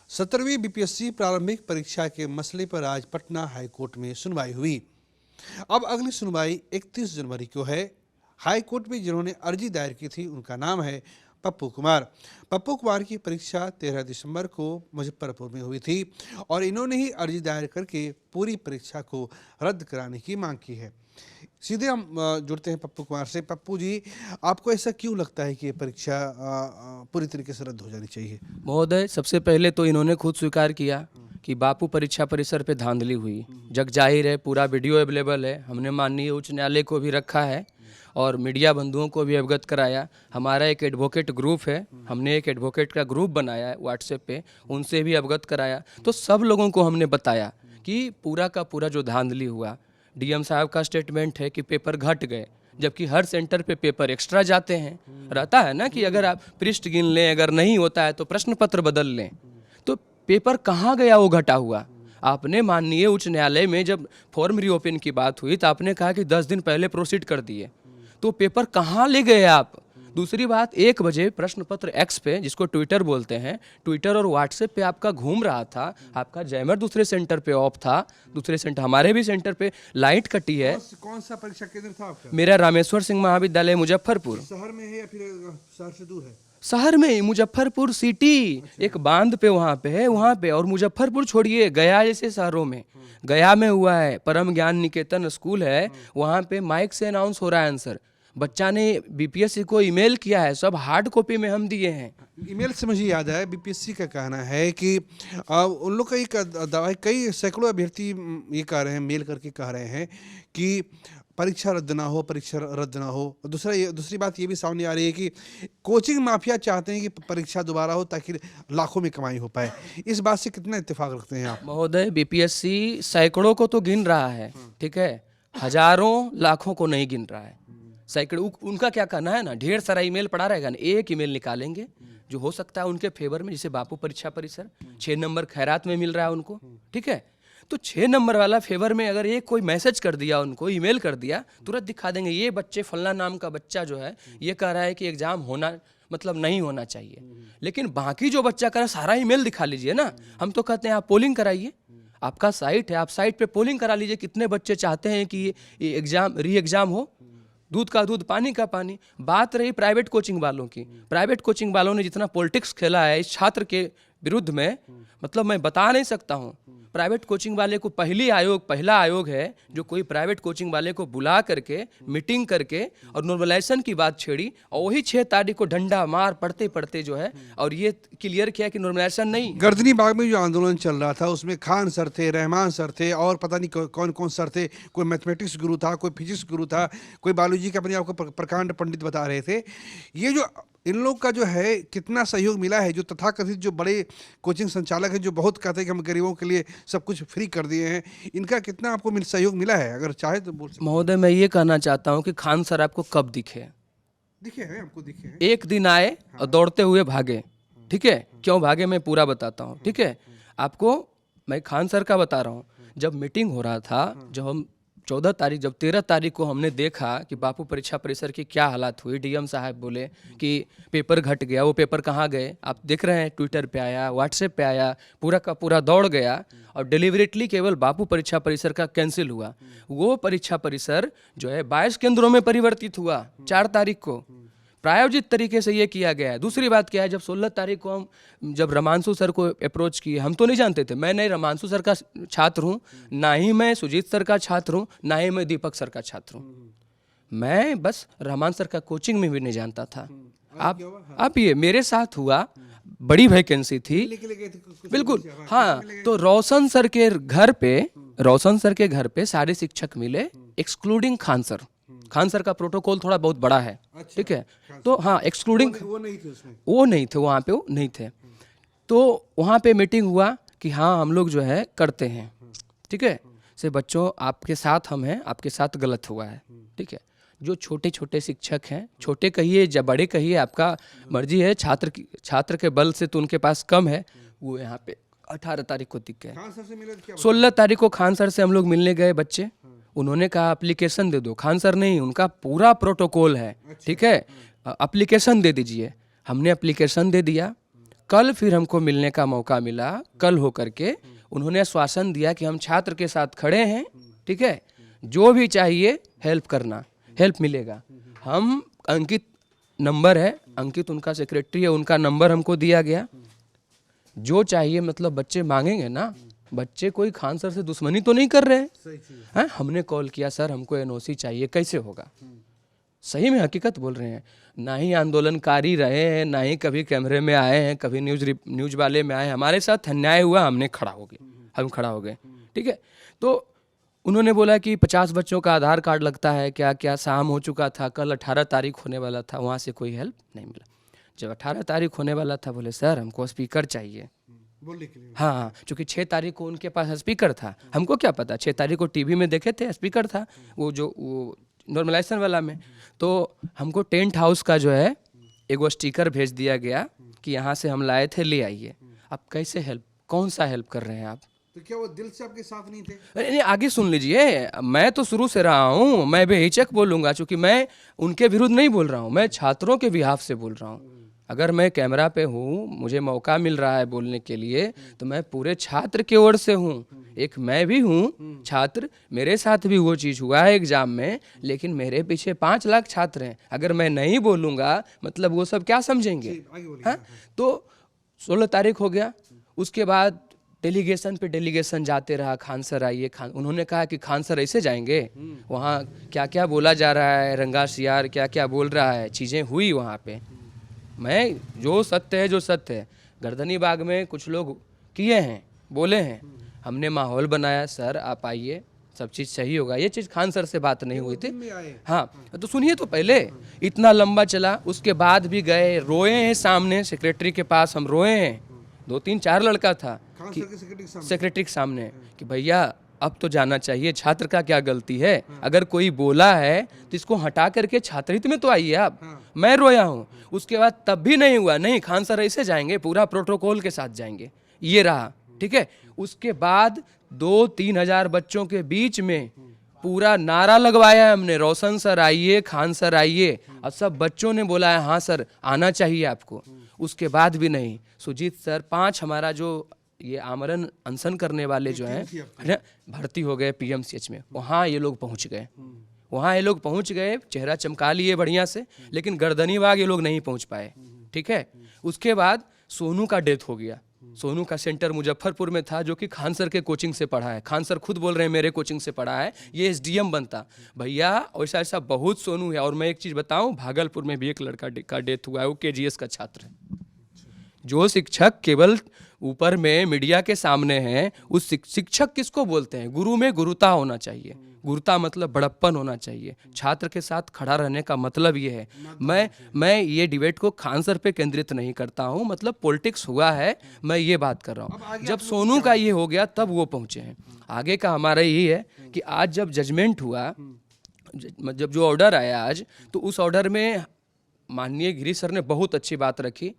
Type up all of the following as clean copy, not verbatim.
17वीं BPSC प्रारंभिक परीक्षा के मसले पर आज पटना हाईकोर्ट में सुनवाई हुई। अब अगली सुनवाई 31 जनवरी को है। हाईकोर्ट में जिन्होंने अर्जी दायर की थी उनका नाम है पप्पू कुमार। पप्पू कुमार की परीक्षा 13 दिसंबर को मुजफ्फरपुर में हुई थी और इन्होंने ही अर्जी दायर करके पूरी परीक्षा को रद्द कराने की मांग की है। सीधे हम जुड़ते हैं पप्पू कुमार से। पप्पू जी, आपको ऐसा क्यों लगता है कि ये परीक्षा पूरी तरीके से रद्द हो जानी चाहिए? महोदय, सबसे पहले तो इन्होंने खुद स्वीकार किया कि बापू परीक्षा परिसर पे धांधली हुई। जग जाहिर है, पूरा वीडियो अवेलेबल है। हमने माननीय उच्च न्यायालय को भी रखा है और मीडिया बंधुओं को भी अवगत कराया। हमारा एक एडवोकेट ग्रुप है, हमने एक एडवोकेट का ग्रुप बनाया है व्हाट्सएप पे, उनसे भी अवगत कराया। तो सब लोगों को हमने बताया कि पूरा का पूरा जो धांधली हुआ, डीएम साहब का स्टेटमेंट है कि पेपर घट गए, जबकि हर सेंटर पे पेपर एक्स्ट्रा जाते हैं। रहता है ना कि अगर आप पृष्ठ गिन लें, अगर नहीं होता है तो प्रश्न पत्र बदल लें। तो पेपर कहाँ गया वो घटा हुआ? आपने माननीय उच्च न्यायालय में जब फॉर्म रीओपन की बात हुई तो आपने कहा कि 10 दिन पहले प्रोसीड कर दिए, तो पेपर कहाँ ले गए आप? दूसरी बात, 1 बजे प्रश्न पत्र एक्स पे, जिसको ट्विटर बोलते हैं, ट्विटर और व्हाट्सएप पे आपका घूम रहा था। आपका जैमर दूसरे सेंटर पे ऑफ था, दूसरे सेंटर, हमारे भी सेंटर पे लाइट कटी है। कौन सा परीक्षा केंद्र था आपका? मेरा रामेश्वर सिंह महाविद्यालय मुजफ्फरपुर। शहर में है या फिर शहर से दूर है? शहर में ही, मुजफ्फरपुर सिटी, एक बांध पे वहाँ पे है, वहाँ पे। और मुजफ्फरपुर छोड़िए, गया जैसे शहरों में, गया में हुआ है, परम ज्ञान निकेतन स्कूल है, वहाँ पे माइक से अनाउंस हो रहा है आंसर। बच्चा ने बीपीएससी को ईमेल किया है, सब हार्ड कॉपी में हम दिए हैं। ईमेल से मुझे याद है, बीपीएससी का कहना है कि उन लोग का एक दावा, कई सैकड़ों अभ्यर्थी ये कह रहे हैं, मेल करके कह रहे हैं कि परीक्षा रद्द ना हो, परीक्षा रद्द ना हो। दूसरी बात ये भी सामने आ रही है कि कोचिंग माफिया चाहते हैं कि परीक्षा दोबारा हो ताकि लाखों में कमाई हो पाए। इस बात से कितना इत्तेफाक रखते हैं आप? महोदय, बीपीएससी सैकड़ों को तो गिन रहा है, ठीक है, हजारों लाखों को नहीं गिन रहा है। सैकड़ों, उनका क्या कहना है ना, ढेर सारा ईमेल पड़ा रहेगा ना, एक ईमेल निकालेंगे जो हो सकता है उनके फेवर में, जैसे बापू परीक्षा परिसर 6 नंबर खैरात में मिल रहा है उनको, ठीक है, तो 6 नंबर वाला फेवर में अगर एक कोई मैसेज कर दिया, उनको ईमेल कर दिया, तुरंत दिखा देंगे ये बच्चे, फलना नाम का बच्चा जो है ये कह रहा है कि एग्जाम होना मतलब नहीं होना चाहिए। लेकिन बाकी जो बच्चा कह रहा है सारा ईमेल दिखा लीजिए ना। हम तो कहते हैं आप पोलिंग कराइए, आपका साइट है, आप साइट पे पोलिंग करा लीजिए, कितने बच्चे चाहते हैं कि ये एग्जाम री एग्जाम हो। दूध का दूध, पानी का पानी। बात रही प्राइवेट कोचिंग वालों की, प्राइवेट कोचिंग वालों ने जितना पॉलिटिक्स खेला है इस छात्र के विरुद्ध में, मतलब मैं बता नहीं सकता हूँ। प्राइवेट कोचिंग वाले को पहला आयोग है जो कोई प्राइवेट कोचिंग वाले को बुला करके मीटिंग करके और नॉर्मलाइजेशन की बात छेड़ी, और वही 6 तारीख को डंडा मार पढ़ते पढ़ते जो है और ये क्लियर किया कि नॉर्मलाइजेशन नहीं। गर्दनी बाग में जो आंदोलन चल रहा था उसमें खान सर थे, रहमान सर थे और पता नहीं कौन कौन सर थे। कोई मैथमेटिक्स गुरु था, कोई फिजिक्स गुरु था, कोई बायोलॉजी के अपने आप को प्रकांड पंडित बता रहे थे। ये जो इन लोग का जो है कितना सहयोग मिला है, जो तथाकथित जो बड़े कोचिंग संचालक हैं जो बहुत कहते हैं कि हम गरीबों के लिए सब कुछ फ्री कर दिए हैं, इनका कितना आपको सहयोग मिला है? अगर चाहे तो बोल सकते। महोदय, मैं ये कहना चाहता हूँ कि खान सर आपको कब दिखे? दिखे हैं, आपको दिखे हैं। एक दिन आए और दौड़ते हुए भागे, ठीक है, क्यों भागे मैं पूरा बताता हूँ, ठीक है। आपको मैं खान सर का बता रहा हूँ, जब मीटिंग हो रहा था, जब हम 14 तारीख, जब 13 तारीख को हमने देखा कि बापू परीक्षा परिसर की क्या हालत हुई, डीएम साहब बोले कि पेपर घट गया। वो पेपर कहाँ गए आप देख रहे हैं, ट्विटर पे आया, व्हाट्सएप पे आया, पूरा का पूरा दौड़ गया और डिलीवरेटली केवल बापू परीक्षा परिसर का कैंसिल हुआ। वो परीक्षा परिसर जो है 22 केंद्रों में परिवर्तित हुआ 4 तारीख को, प्रायोजित तरीके से ये किया गया है। दूसरी बात क्या है, जब 16 तारीख को हम जब रमांशु सर को अप्रोच किए, हम तो नहीं जानते थे, मैं नहीं रमांशु सर का छात्र हूँ, ना ही मैं सुजीत सर का छात्र हूँ, ना ही मैं दीपक सर का छात्र हूँ। मैं बस रहमान सर का कोचिंग में भी नहीं जानता था। आप ये मेरे साथ हुआ, बड़ी वैकेंसी थी बिल्कुल, हाँ। तो रोशन सर के घर पे सारे शिक्षक मिले excluding Khan sir. Khan sir का प्रोटोकॉल थोड़ा बहुत बड़ा है, ठीक है, तो हाँ, एक्सक्लूडिंग वो नहीं थे वहाँ पे, वो नहीं थे। तो वहाँ पे मीटिंग हुआ कि हाँ हम लोग जो है करते हैं, ठीक है, से बच्चों आपके साथ हम हैं, आपके साथ गलत हुआ है, ठीक है। जो छोटे छोटे शिक्षक हैं, छोटे कहिए या बड़े कहिए, आपका मर्जी है, छात्र के बल से तो उनके पास कम है, वो यहाँ पे 18 तारीख को दिख गए। 16 तारीख को खान सर से हम लोग मिलने गए बच्चे, उन्होंने कहा एप्लीकेशन दे दो। खान सर नहीं, उनका पूरा प्रोटोकॉल है, ठीक है, एप्लीकेशन दे दीजिए। हमने एप्लीकेशन दे दिया, कल फिर हमको मिलने का मौका मिला, कल हो करके उन्होंने आश्वासन दिया कि हम छात्र के साथ खड़े हैं, ठीक है, जो भी चाहिए हेल्प करना, हेल्प मिलेगा। हम अंकित नंबर है, अंकित उनका सेक्रेटरी है, उनका नंबर हमको दिया गया, जो चाहिए मतलब बच्चे मांगेंगे ना, बच्चे कोई खान सर से दुश्मनी तो नहीं कर रहे हैं। हमने कॉल किया, सर हमको एनओसी चाहिए, कैसे होगा? सही में हकीकत बोल रहे हैं, ना ही आंदोलनकारी रहे हैं, ना ही कभी कैमरे में आए हैं, कभी न्यूज वाले में आए, हमारे साथ अन्याय हुआ, हमने खड़ा हो गए, हम खड़ा हो गए, ठीक है। तो उन्होंने बोला कि 50 बच्चों का आधार कार्ड लगता है, क्या क्या, शाम हो चुका था, कल 18 तारीख होने वाला था, वहाँ से कोई हेल्प नहीं मिला। जब 18 तारीख होने वाला था, बोले सर हमको स्पीकर चाहिए बोलने के लिए। हाँ, क्योंकि 6 तारीख को उनके पास स्पीकर था, हमको क्या पता, 6 तारीख को टीवी में देखे थे स्पीकर था, वो नॉर्मलाइजेशन वाला में। तो हमको टेंट हाउस का जो है एगो स्टिकर भेज दिया गया कि यहाँ से हम लाए थे, ले आइए। अब कैसे हेल्प, कौन सा हेल्प कर रहे हैं आप? तो क्या वो दिल से आपके साथ नहीं थे? नहीं, आगे सुन लीजिए, मैं तो शुरू से रहा हूँ, मैं बेहिचक बोलूँगा, क्योंकि मैं उनके विरुद्ध नहीं बोल रहा हूँ, मैं छात्रों के बिहाफ से बोल रहा हूँ। अगर मैं कैमरा पे हूँ, मुझे मौका मिल रहा है बोलने के लिए, तो मैं पूरे छात्र की ओर से हूँ। एक मैं भी हूँ छात्र, मेरे साथ भी वो चीज़ हुआ है एग्जाम में, लेकिन मेरे पीछे 5 लाख छात्र हैं। अगर मैं नहीं बोलूँगा मतलब वो सब क्या समझेंगे? हाँ, तो 16 तारीख हो गया, उसके बाद डेलीगेशन पे डेलीगेशन जाते रहा, खान सर आइए, खान, उन्होंने कहा कि खान सर ऐसे जाएंगे, वहाँ क्या क्या बोला जा रहा है, रंगा सियार क्या क्या बोल रहा है, चीज़ें हुई वहाँ पे। मैं जो सत्य है, जो सत्य है, गर्दनी बाग में कुछ लोग किए हैं, बोले हैं, हमने माहौल बनाया, सर आप आइए, सब चीज़ सही होगा। ये चीज़ खान सर से बात नहीं हुई थी। हाँ, तो सुनिए, तो पहले इतना लंबा चला, उसके बाद भी गए, रोए हैं सामने सेक्रेटरी के पास, हम रोए हैं, 2-3-4 लड़का था कि सेक्रेटरी के सामने कि भैया अब तो जाना चाहिए, छात्र का क्या गलती है, अगर कोई बोला है तो इसको हटा करके छात्रहित में तो आइए आप। मैं रोया हूँ, उसके बाद तब भी नहीं हुआ, नहीं खान सर ऐसे जाएंगे, पूरा प्रोटोकॉल के साथ जाएंगे, ये रहा, ठीक है। उसके बाद 2-3 हजार बच्चों के बीच में पूरा नारा लगवाया हमने, रोशन सर आइए, खान सर आइए, और सब बच्चों ने बोला है हाँ सर आना चाहिए आपको। उसके बाद भी नहीं। सुजीत सर, 5 हमारा जो ये आमरण अनशन करने वाले जो हैं भर्ती हो गए पीएमसीएच में, वहाँ ये लोग पहुँच गए, वहाँ ये लोग पहुँच गए, चेहरा चमका लिए बढ़िया से, लेकिन गर्दनी बाग ये लोग नहीं पहुँच पाए, ठीक है। उसके बाद सोनू का डेथ हो गया। सोनू का सेंटर मुजफ्फरपुर में था, जो कि खान सर के कोचिंग से पढ़ा है, खान सर खुद बोल रहे हैं मेरे कोचिंग से पढ़ा है, ये एसडीएम बनता। भैया ऐसा ऐसा बहुत सोनू है। और मैं एक चीज़ बताऊं, भागलपुर में भी एक लड़का का डेथ हुआ है, वो केजीएस का छात्र है। जो शिक्षक केवल ऊपर में मीडिया के सामने हैं, उस शिक्षक किसको बोलते हैं? गुरु में गुरुता होना चाहिए, गुरुता मतलब बड़प्पन होना चाहिए। छात्र के साथ खड़ा रहने का मतलब ये है। मैं ये डिबेट को खान सर पे केंद्रित नहीं करता हूँ, मतलब पॉलिटिक्स हुआ है, मैं ये बात कर रहा हूँ। जब सोनू का ये हो गया तब वो पहुँचे हैं। आगे का हमारा यही है कि आज जब जजमेंट हुआ, जब जो ऑर्डर आया आज, तो उस ऑर्डर में माननीय गिरीश सर ने बहुत अच्छी बात रखी।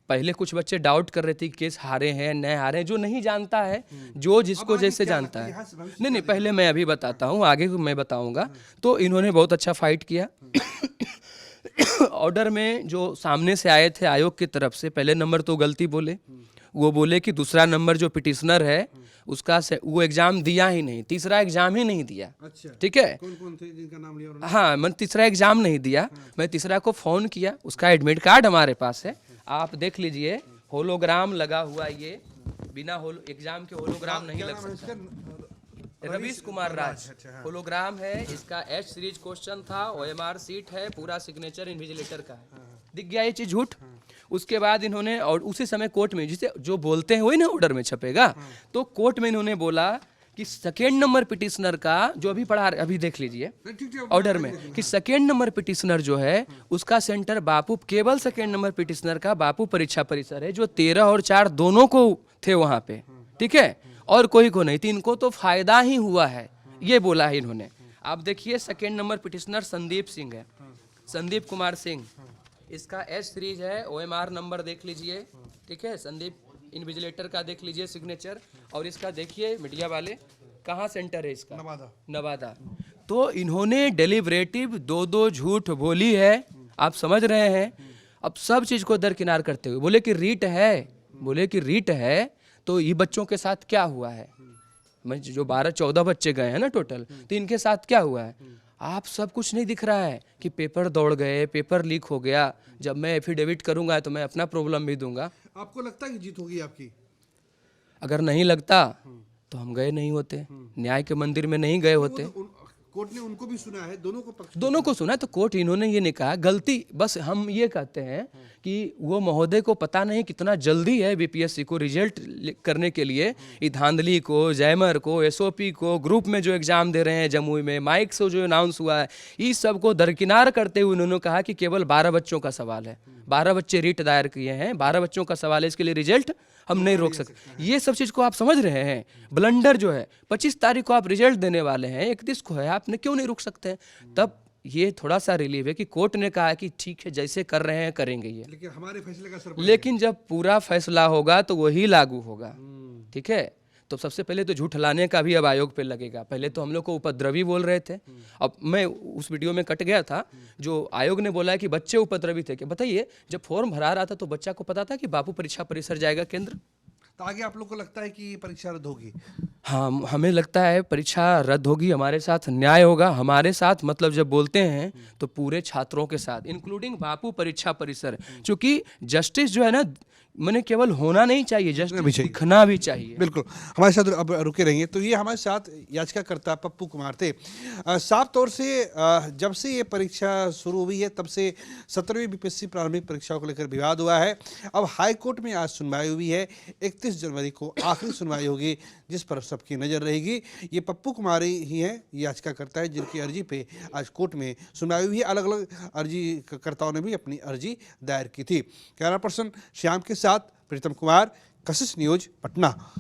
पहले कुछ बच्चे डाउट कर रहे थे कि केस हारे हैं, नए हारे हैं, जो नहीं जानता है, जो जिसको जैसे जानता है। नहीं, पहले मैं अभी बताता हूँ, आगे मैं बताऊँगा। तो इन्होंने बहुत अच्छा फाइट किया। ऑर्डर में जो सामने से आए थे आयोग की तरफ से, पहले नंबर तो गलती बोले, वो बोले कि दूसरा नंबर जो पिटिशनर है उसका वो एग्जाम दिया ही नहीं, तीसरा एग्जाम ही नहीं दिया। अच्छा, ठीक है। कौन थे जिनका नाम लिया उन्होंने? हाँ, मैं तीसरा एग्जाम नहीं दिया। मैं तीसरा को फोन किया, उसका एडमिट कार्ड हमारे पास है, आप देख लीजिए, होलोग्राम लगा हुआ, ये बिना एग्जाम के होलोग्राम नहीं लग सकता। रवीश कुमार राज होलोग्राम है, इसका एच सीरीज क्वेश्चन था, ओएमआर सीट है, पूरा सिग्नेचर इन्विजिलेटर का है। दिख गया ये चीज झूठ। उसके बाद इन्होंने, और उसी समय कोर्ट में, जिसे जो बोलते हैं वही ना ऑर्डर में छपेगा, तो कोर्ट में इन्होंने बोला कि सेकेंड नंबर पिटिशनर का जो अभी पढ़ा, अभी देख लीजिए ऑर्डर में, कि सेकेंड नंबर पिटिशनर जो है उसका सेंटर बापू, केवल सेकेंड नंबर पिटिशनर का बापू परीक्षा परिसर है, जो 13 और 4 दोनों को थे वहां पे, ठीक है, और कोई को नहीं, 3 को तो फायदा ही हुआ है, ये बोला है इन्होंने। आप देखिए, second number petitioner Sandeep Singh है, संदीप कुमार सिंह, इसका एच सीरीज है, ओएमआर नंबर देख लीजिए, ठीक है, संदीप इन्विजिलेटर का देख लीजिए सिग्नेचर, और इसका देखिए मीडिया वाले कहाँ सेंटर है इसका, नवादा। तो इन्होंने डेलिबरेटिव 2 झूठ बोली है, आप समझ रहे हैं। अब सब चीज को दरकिनार करते हुए बोले कि रीट है, बोले कि रीट है तो ये बच्चों के साथ क्या हुआ है, मैं जो 12-14 बच्चे गए हैं ना टोटल, तो इनके साथ क्या हुआ है। आप सब कुछ नहीं दिख रहा है कि पेपर दौड़ गए, पेपर लीक हो गया, जब मैं एफिडेविट करूंगा तो मैं अपना प्रॉब्लम भी दूंगा। आपको लगता है कि जीत होगी आपकी? अगर नहीं लगता तो हम गए नहीं होते, न्याय के मंदिर में नहीं गए होते। कोर्ट ने उनको भी सुना है, दोनों को पक्ष दोनों को सुना, तो कोर्ट इन्होंने ये नहीं कहा गलती, बस हम ये कहते हैं कि वो महोदय को पता नहीं कितना जल्दी है बीपीएससी को रिजल्ट करने के लिए, ये धांधली को, जैमर को, एसओपी को, ग्रुप में जो एग्जाम दे रहे हैं जमुई में, माइक से जो अनाउंस हुआ है, इस सब को दरकिनार करते हुए उन्होंने कहा कि केवल 12 बच्चों का सवाल है, 12 बच्चे रीट दायर किए हैं, 12 बच्चों का सवाल है, इसके लिए रिजल्ट हम नहीं रोक सकते। ये सब चीज़ को आप समझ रहे हैं। ब्लंडर जो है 25 तारीख को आप रिजल्ट देने वाले हैं, 31 को है, आपने क्यों नहीं रोक सकते। तब ये थोड़ा सा रिलीफ है कि कोर्ट ने कहा कि ठीक है जैसे कर रहे हैं करेंगे ये, लेकिन हमारे फैसले का असर लेकिन जब पूरा फैसला होगा तो वही लागू होगा। ठीक है, तो सबसे पहले तो झूठ लाने का भी अब आयोग पे लगेगा। पहले तो हम लोग को उपद्रवी बोल रहे थे, अब मैं उस वीडियो में कट गया था, जो आयोग ने बोला है कि बच्चे उपद्रवी थे। कि बताइए, जब फॉर्म भरा रहा था तो बच्चा को पता था कि बापू परीक्षा परिसर जाएगा केंद्र। तो आगे आप लोग को लगता है कि परीक्षा रद्द होगी? हाँ, हमें लगता है परीक्षा रद्द होगी, हमारे साथ न्याय होगा। हमारे साथ मतलब जब बोलते हैं तो पूरे छात्रों के साथ, इंक्लूडिंग बापू परीक्षा परिसर, क्योंकि जस्टिस जो है ना, मैंने केवल होना नहीं चाहिए, जस्टिस दिखना भी चाहिए। बिल्कुल, हमारे साथ अब रुके रहिए। तो ये हमारे साथ याचिकाकर्ता पप्पू कुमार थे। साफ तौर से जब से ये परीक्षा शुरू हुई है तब से 17वीं बीपीएससी प्रारंभिक परीक्षाओं को लेकर विवाद हुआ है। अब हाई कोर्ट में आज सुनवाई हुई है, 31 जनवरी को आखिरी सुनवाई होगी, जिस पर सबकी नज़र रहेगी। ये पप्पू कुमार ही हैं, याचिकाकर्ता है, जिनकी अर्जी पे आज कोर्ट में सुनवाई हुई है। अलग अलग अर्जीकर्ताओं ने भी अपनी अर्जी दायर की थी। कैमरा पर्सन श्याम के साथ प्रीतम कुमार, कशिश न्यूज, पटना।